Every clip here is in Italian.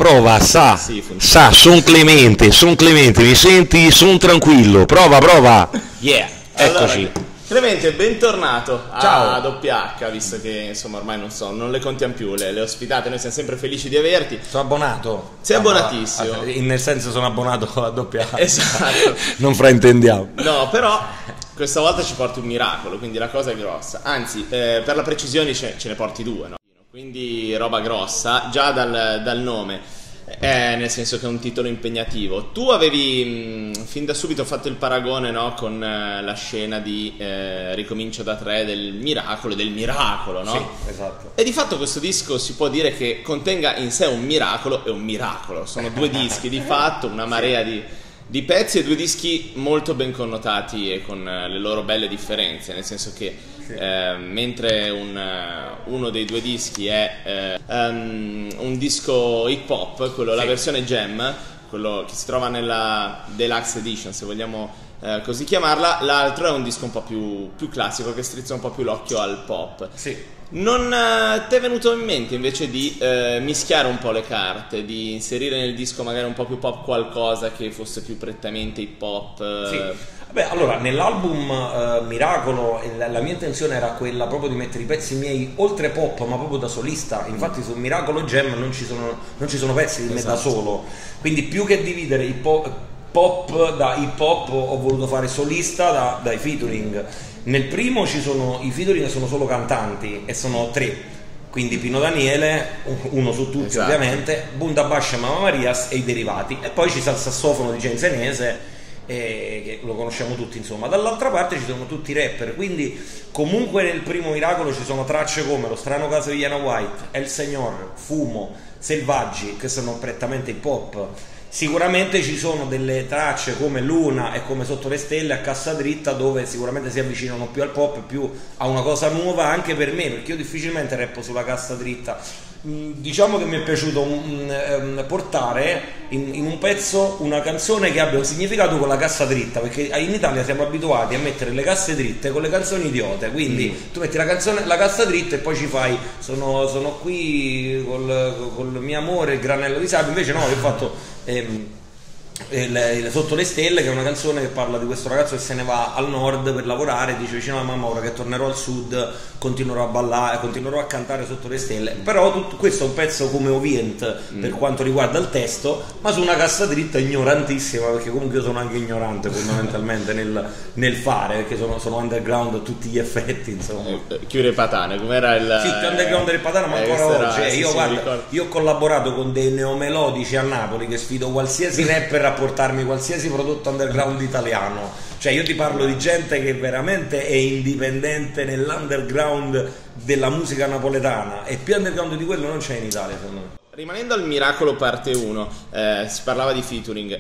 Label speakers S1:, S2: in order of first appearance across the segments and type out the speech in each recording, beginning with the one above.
S1: prova,
S2: Sì, funziona.
S1: son Clemente, mi senti? Son tranquillo, prova.
S2: Yeah.
S1: Eccoci.
S2: Allora, Clemente, bentornato
S1: Ciao.
S2: a WH, visto che insomma ormai non le contiamo più le ospitate, noi siamo sempre felici di averti.
S1: Sono abbonato.
S2: Sei abbonatissimo.
S1: Nel senso sono abbonato a doppia.
S2: Esatto.
S1: Non fraintendiamo.
S2: No, però questa volta ci porti un miracolo, quindi la cosa è grossa. Anzi, per la precisione ce ne porti due, no? Quindi roba grossa, già dal nome. Nel senso che è un titolo impegnativo. Tu avevi fin da subito fatto il paragone, no, con la scena di Ricomincio da 3 del miracolo, no?
S1: Sì, esatto.
S2: E di fatto questo disco si può dire che contenga in sé un miracolo e un miracolo. Sono due dischi di fatto, una marea di pezzi e due dischi molto ben connotati e con le loro belle differenze, nel senso che mentre uno dei due dischi è un disco hip hop, quello, la versione Jam, quello che si trova nella Deluxe Edition, se vogliamo così chiamarla, l'altro è un disco un po' più classico, che strizza un po' più l'occhio al pop.
S1: Sì.
S2: Non ti è venuto in mente invece di mischiare un po' le carte, di inserire nel disco magari un po' più pop qualcosa che fosse più prettamente hip hop?
S1: Sì. Vabbè, allora, nell'album Miracolo la mia intenzione era quella proprio di mettere i pezzi miei oltre pop, ma proprio da solista. Infatti su Miracolo Jam non ci sono pezzi di me da solo. Quindi più che dividere il pop da hip hop ho voluto fare solista dai featuring. Nel primo ci sono i featuring, sono solo cantanti e sono 3, quindi Pino Daniele, uno su tutti,
S2: esatto,
S1: ovviamente, Bunda Bascia, Mamma Marias e i derivati, e poi ci sta il sassofono di Gen Senese, che lo conosciamo tutti, insomma. Dall'altra parte ci sono tutti i rapper, quindi comunque nel primo Miracolo ci sono tracce come Lo strano caso di Iana White, El Señor, Fumo, Selvaggi, che sono prettamente hip hop. Sicuramente ci sono delle tracce come Luna e come Sotto le stelle, a cassa dritta, dove sicuramente si avvicinano più al pop, più a una cosa nuova anche per me, perché io difficilmente rappo sulla cassa dritta. Diciamo che mi è piaciuto portare in un pezzo una canzone che abbia un significato con la cassa dritta, perché in Italia siamo abituati a mettere le casse dritte con le canzoni idiote, quindi tu metti la cassa dritta e poi ci fai sono qui col mio amore, il granello di sabbia. Invece no, io ho fatto Sotto le stelle, che è una canzone che parla di questo ragazzo che se ne va al nord per lavorare, dice vicino alla mamma: ora che tornerò al sud continuerò a ballare, continuerò a cantare sotto le stelle. Però tutto questo è un pezzo come Ovient per quanto riguarda il testo, ma su una cassa dritta ignorantissima, perché comunque io sono anche ignorante fondamentalmente nel fare, perché sono underground a tutti gli effetti, insomma.
S2: Chiure Patane, com'era il...
S1: Sì, più underground del Patano, ma ancora oggi. Io ho collaborato con dei neomelodici a Napoli che sfido qualsiasi rapper a portarmi qualsiasi prodotto underground italiano. Cioè io ti parlo di gente che veramente è indipendente nell'underground della musica napoletana, e più underground di quello non c'è in Italia, secondo me.
S2: Rimanendo al Miracolo parte 1, si parlava di featuring,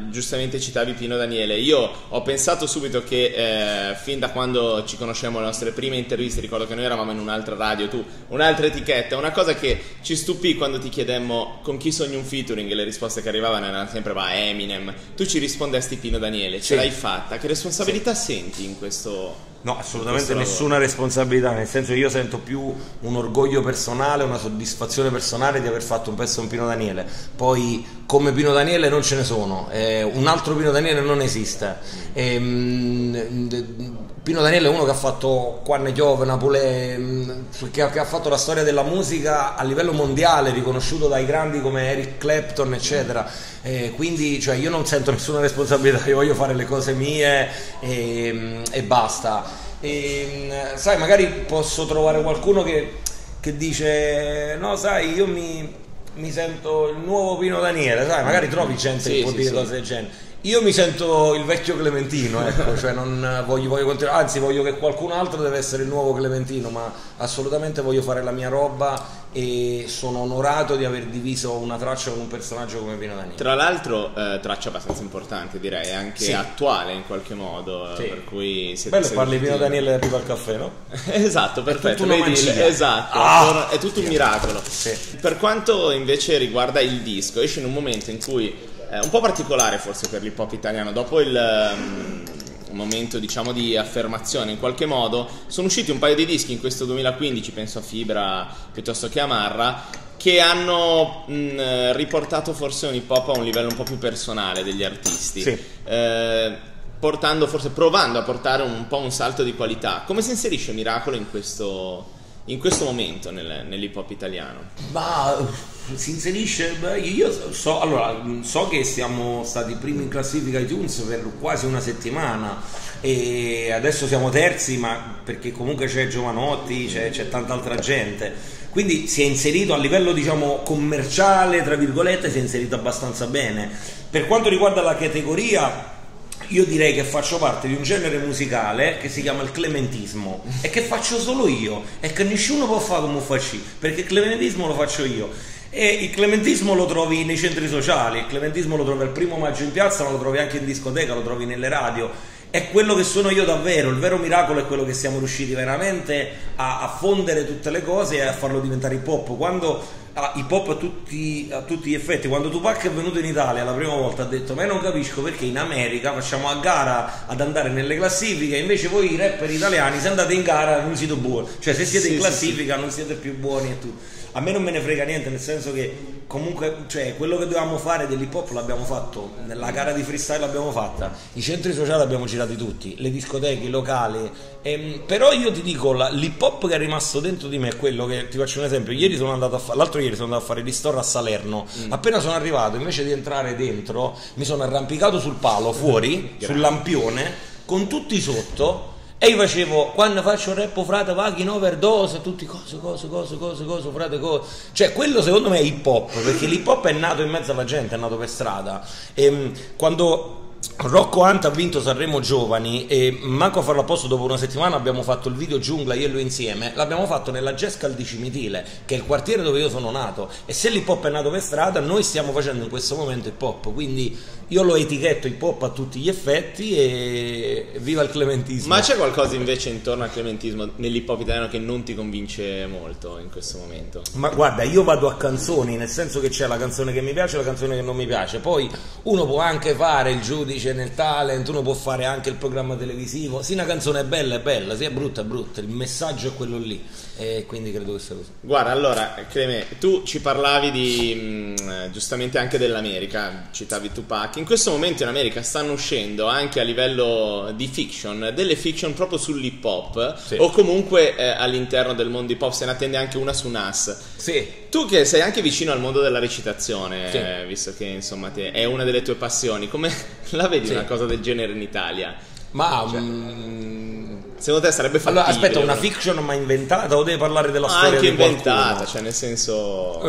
S2: giustamente citavi Pino Daniele. Io ho pensato subito che fin da quando ci conosciamo, le nostre prime interviste, ricordo che noi eravamo in un'altra radio, tu un'altra etichetta, una cosa che ci stupì quando ti chiedemmo con chi sogni un featuring, e le risposte che arrivavano erano sempre Eminem, tu ci rispondesti Pino Daniele. Ce l'hai fatta? Che responsabilità senti in questo?
S1: No, assolutamente nessuna responsabilità, nel senso che io sento più un orgoglio personale, una soddisfazione personale di aver fatto un pezzo con Pino Daniele. Poi come Pino Daniele non ce ne sono, un altro Pino Daniele non esiste. Pino Daniele è uno che ha fatto Quanne Chiove, Napolè, che ha fatto la storia della musica a livello mondiale, riconosciuto dai grandi come Eric Clapton, eccetera. Quindi cioè, io non sento nessuna responsabilità, io voglio fare le cose mie e basta. Sai, magari posso trovare qualcuno che dice: no, sai, io mi sento il nuovo Pino Daniele, sai, magari trovi gente che può dire cose del genere. Io mi sento il vecchio Clementino, ecco, cioè non voglio continuare, anzi voglio che qualcun altro deve essere il nuovo Clementino, ma assolutamente voglio fare la mia roba, e sono onorato di aver diviso una traccia con un personaggio come Pino Daniele.
S2: Tra l'altro traccia abbastanza importante, direi, anche attuale in qualche modo, per cui
S1: bello, parli di Pino Daniele e arriva al caffè, no?
S2: Esatto, perfetto,
S1: esatto,
S2: è tutto un miracolo. Per quanto invece riguarda il disco, esce in un momento in cui un po' particolare forse per l'hip hop italiano, dopo il momento, diciamo, di affermazione in qualche modo. Sono usciti un paio di dischi in questo 2015, penso a Fibra piuttosto che a Marra, che hanno riportato forse un hip hop a un livello un po' più personale degli artisti,
S1: sì.
S2: Provando a portare un po' un salto di qualità. Come si inserisce Miracolo in questo momento nell'hip hop italiano?
S1: Ma si inserisce, io so che siamo stati primi in classifica iTunes per quasi una settimana e adesso siamo terzi, ma perché comunque c'è Giovanotti, c'è tanta altra gente, quindi si è inserito a livello, diciamo, commerciale, tra virgolette, si è inserito abbastanza bene. Per quanto riguarda la categoria, io direi che faccio parte di un genere musicale che si chiama il clementismo e che faccio solo io e che nessuno può fare come faccio, perché il clementismo lo faccio io. E il clementismo lo trovi nei centri sociali, il clementismo lo trovi al 1° maggio in piazza, ma lo trovi anche in discoteca, lo trovi nelle radio. È quello che sono io davvero. Il vero miracolo è quello che siamo riusciti veramente a fondere tutte le cose e a farlo diventare hip hop. Quando hip hop a tutti gli effetti, quando Tupac è venuto in Italia la prima volta ha detto: ma io non capisco perché in America facciamo a gara ad andare nelle classifiche, invece voi i rapper italiani se andate in gara non siete buoni, cioè se siete in classifica non siete più buoni e tutto. A me non me ne frega niente, nel senso che comunque, cioè, quello che dovevamo fare dell'hip hop l'abbiamo fatto, nella gara di freestyle l'abbiamo fatta, i centri sociali abbiamo girati tutti, le discoteche, i locali, però io ti dico, l'hip hop che è rimasto dentro di me è quello che, ti faccio un esempio, l'altro ieri sono andato a fare l'Istorra a Salerno, appena sono arrivato, invece di entrare dentro mi sono arrampicato sul palo fuori, sul lampione, con tutti sotto. E io facevo, quando faccio rap, frate, vaghi in overdose, tutti cose, frate, cose. Cioè, quello secondo me è hip hop, perché l'hip hop è nato in mezzo alla gente, è nato per strada. Quando Rocco Hunt ha vinto Sanremo Giovani e manco a farlo apposta, dopo una settimana abbiamo fatto il video Giungla, io e lui insieme, l'abbiamo fatto nella Gescal di Cimitile, che è il quartiere dove io sono nato, e se l'hip hop è nato per strada, noi stiamo facendo in questo momento hip hop, quindi io lo etichetto hip hop a tutti gli effetti e viva il clementismo.
S2: Ma c'è qualcosa invece intorno al clementismo nell'hip hop italiano che non ti convince molto in questo momento?
S1: Ma guarda, io vado a canzoni, nel senso che c'è la canzone che mi piace e la canzone che non mi piace, poi uno può anche fare il giudice nel talent, uno può fare anche il programma televisivo, se una canzone è bella, se è brutta è brutta, il messaggio è quello lì, e quindi credo che sia così.
S2: Guarda, allora Clemè, tu ci parlavi di giustamente anche dell'America, citavi Tupac. In questo momento in America stanno uscendo anche a livello di fiction delle fiction proprio sull'hip hop, sì, o comunque all'interno del mondo hip hop, se ne attende anche una su Nas.
S1: Sì.
S2: Tu che sei anche vicino al mondo della recitazione,
S1: sì,
S2: visto che insomma è una delle tue passioni, come la vedi, sì, una cosa del genere in Italia?
S1: Ma
S2: secondo te sarebbe fattibile?
S1: Allora, aspetta, una fiction ma inventata o deve parlare della storia
S2: anche
S1: di
S2: inventata,
S1: qualcuno?
S2: Cioè nel senso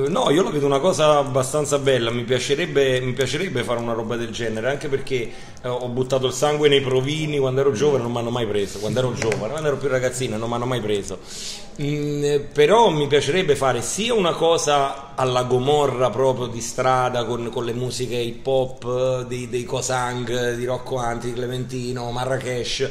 S1: no, io la vedo una cosa abbastanza bella, mi piacerebbe fare una roba del genere, anche perché ho buttato il sangue nei provini quando ero giovane, non mi hanno mai preso, quando ero più ragazzino non mi hanno mai preso. Però mi piacerebbe fare sia una cosa alla Gomorra proprio di strada con le musiche hip hop dei Cosang, di Rocco Hunt, di Clementino, Marrakesh,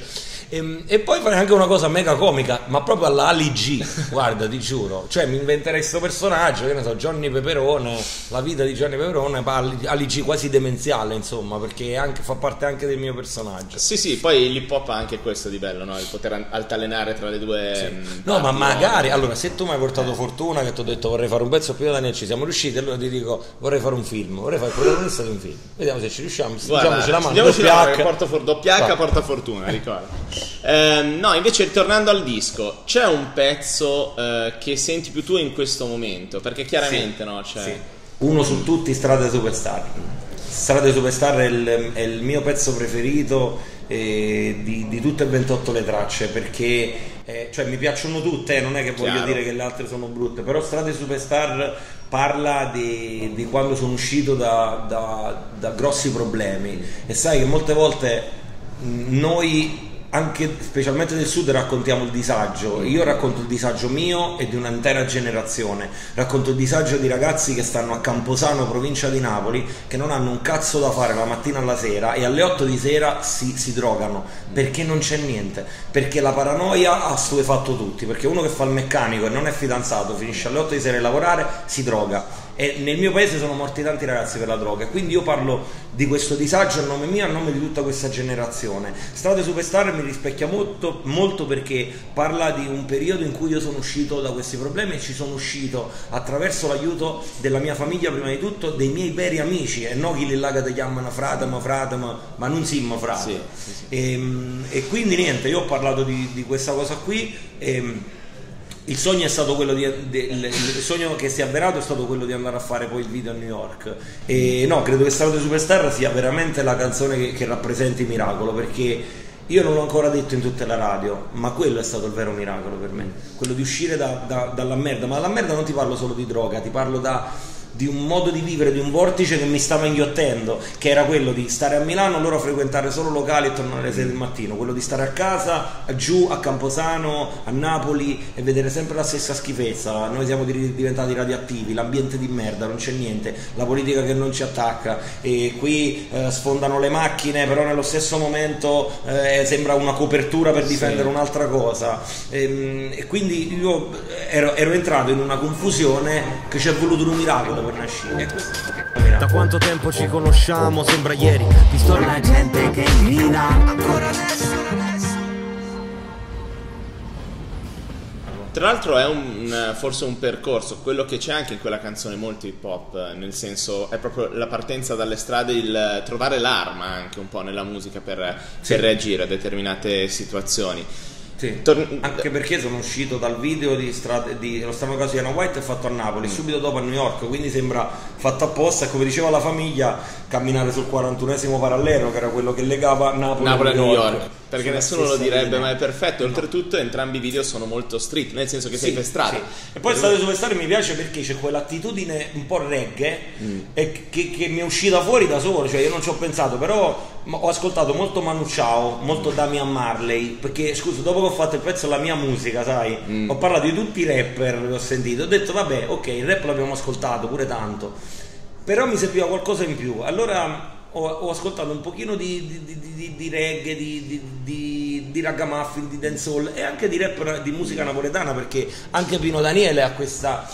S1: e poi fare anche una cosa mega comica, ma proprio alla Ali G, guarda, ti giuro, cioè mi inventerei questo personaggio, che ne so, Johnny Peperone, la vita di Johnny Peperone, Ali G quasi demenziale, insomma, perché fa parte anche del mio personaggio.
S2: Sì, poi l'hip hop ha anche questo di bello, no? Il poter altalenare tra le due,
S1: sì, no, ma magari, allora, se tu mi hai portato fortuna, che ti ho detto vorrei fare un pezzo più da Daniel, ci siamo riusciti, allora ti dico vorrei fare un film, vorrei fare il protagonista di un film, vediamo se ci riusciamo. Diamoci la mano,
S2: doppia H porta fortuna, ricorda. No, invece ritornando al disco, c'è un pezzo che senti più tu in questo momento, perché chiaramente, sì, no, c'è...
S1: Sì. Uno su tutti, Strade Superstar. Strade Superstar è il mio pezzo preferito di tutte e 28 le tracce, perché cioè mi piacciono tutte, non è che voglio dire che le altre sono brutte, però Strade Superstar parla di quando sono uscito da grossi problemi, e sai che molte volte noi, anche specialmente del sud, raccontiamo il disagio. Io racconto il disagio mio e di un'intera generazione, racconto il disagio di ragazzi che stanno a Camposano, provincia di Napoli, che non hanno un cazzo da fare la mattina alla sera e alle 8 di sera si drogano, perché non c'è niente, perché la paranoia ha assuefatto tutti, perché uno che fa il meccanico e non è fidanzato finisce alle 8 di sera a lavorare, si droga, e nel mio paese sono morti tanti ragazzi per la droga, e quindi io parlo di questo disagio a nome mio, a nome di tutta questa generazione. Strade Superstar mi rispecchia molto, molto, perché parla di un periodo in cui io sono uscito da questi problemi, e ci sono uscito attraverso l'aiuto della mia famiglia, prima di tutto dei miei veri amici, e non chi là che ti chiamano fratemo, ma non siamo frate.
S2: Sì.
S1: E quindi niente, io ho parlato di questa cosa qui. Il sogno è stato quello il sogno che si è avverato è stato quello di andare a fare poi il video a New York, e no, credo che Strade Superstar sia veramente la canzone che rappresenti Miracolo, perché io non l'ho ancora detto in tutte le radio, ma quello è stato il vero miracolo per me, quello di uscire dalla merda. Ma dalla merda non ti parlo solo di droga, ti parlo di un modo di vivere, di un vortice che mi stava inghiottendo, che era quello di stare a Milano, loro frequentare solo locali e tornare alle 6 del mattino, quello di stare a casa, giù a Camposano, a Napoli, e vedere sempre la stessa schifezza. Noi siamo diventati radioattivi, l'ambiente di merda, non c'è niente, la politica che non ci attacca, e qui sfondano le macchine, però nello stesso momento sembra una copertura per difendere un'altra cosa, e quindi io ero entrato in una confusione che ci è voluto un miracolo per nascere.
S3: Da quanto tempo ci conosciamo? Sembra ieri. Pistole la gente che grida ancora adesso.
S2: Tra l'altro è forse un percorso, quello che c'è anche in quella canzone molto hip hop, nel senso è proprio la partenza dalle strade, il trovare l'arma anche un po' nella musica per reagire a determinate situazioni.
S1: Sì, anche perché sono uscito dal video lo Stiamo Caso di Anna White, fatto a Napoli, subito dopo a New York, quindi sembra fatto apposta, e come diceva la famiglia, camminare sul 41esimo parallelo, che era quello che legava Napoli
S2: a New York. Perché
S1: Sulla
S2: nessuno lo
S1: stessa
S2: direbbe,
S1: linea.
S2: ma è perfetto.
S1: No.
S2: Oltretutto entrambi i video sono molto street, nel senso che sei per strada.
S1: Sì. E poi Strade Superstar mi piace perché c'è quell'attitudine un po' reggae e che mi è uscita fuori da solo, cioè io non ci ho pensato, però ho ascoltato molto Manu Chao, molto Damian Marley, perché scusa, dopo che ho fatto il pezzo La Mia Musica, sai, ho parlato di tutti i rapper che ho sentito, ho detto vabbè, ok, il rap l'abbiamo ascoltato pure tanto, però mi serviva qualcosa in più, allora ho ascoltato un pochino di reggae, di ragamuffin, di dancehall, e anche di rap, di musica napoletana, perché anche Pino Daniele ha questa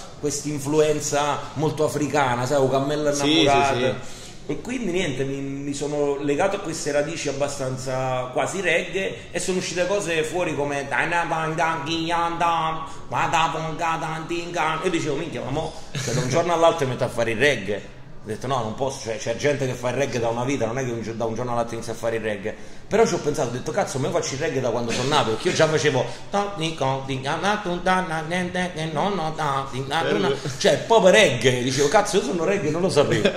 S1: influenza molto africana, sai, o Cammella Innamorata.
S2: Sì.
S1: E quindi niente, mi sono legato a queste radici abbastanza quasi reggae, e sono uscite cose fuori come e dicevo minchia, ma mo da un giorno all'altro mi metto a fare il reggae. Ho detto no, non posso, cioè c'è gente che fa il reggae da una vita, non è che da un giorno all'altro inizia a fare il reggae. Però ci ho pensato, ho detto cazzo, ma io faccio il reggae da quando sono nato, perché io già facevo cioè pop reggae, dicevo cazzo, io sono reggae, non lo sapevo.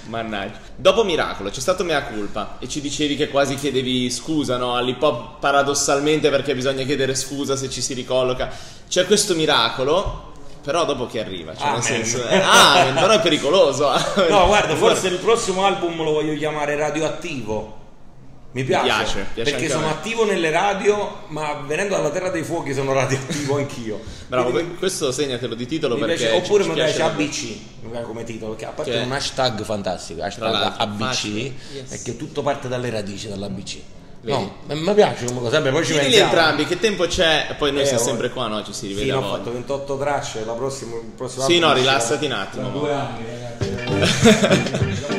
S2: Mannaggia. Dopo Miracolo c'è stato Mea Culpa, e ci dicevi che quasi chiedevi scusa, no? All'hip hop paradossalmente, perché bisogna chiedere scusa se ci si ricolloca. C'è questo Miracolo, però dopo che arriva, cioè nel senso, però è pericoloso.
S1: No, guarda, forse il prossimo album lo voglio chiamare Radioattivo. Mi piace perché sono attivo nelle radio, ma venendo dalla terra dei fuochi sono radioattivo anch'io.
S2: Bravo,
S1: quindi,
S2: questo segnatelo di titolo, perché
S1: piace, oppure
S2: ci
S1: mi piace
S2: piace
S1: ABC, mi piace come titolo, perché a parte
S2: Che è
S1: un hashtag fantastico, hashtag ABC,
S2: facile.
S1: è che tutto parte dalle radici, dall'ABC.
S2: Vedi?
S1: No, mi piace come cosa, poi ci
S2: Chiedili
S1: pensiamo.
S2: entrambi, che tempo c'è, e poi noi siamo
S1: ora.
S2: sempre qua, no? Ci si rivede
S1: Sì,
S2: a
S1: ho
S2: volte.
S1: fatto 28 tracce, il prossimo
S2: Sì, no,
S1: album
S2: rilassati un
S1: uscirà
S2: attimo.
S1: tra 2 anni, ragazzi.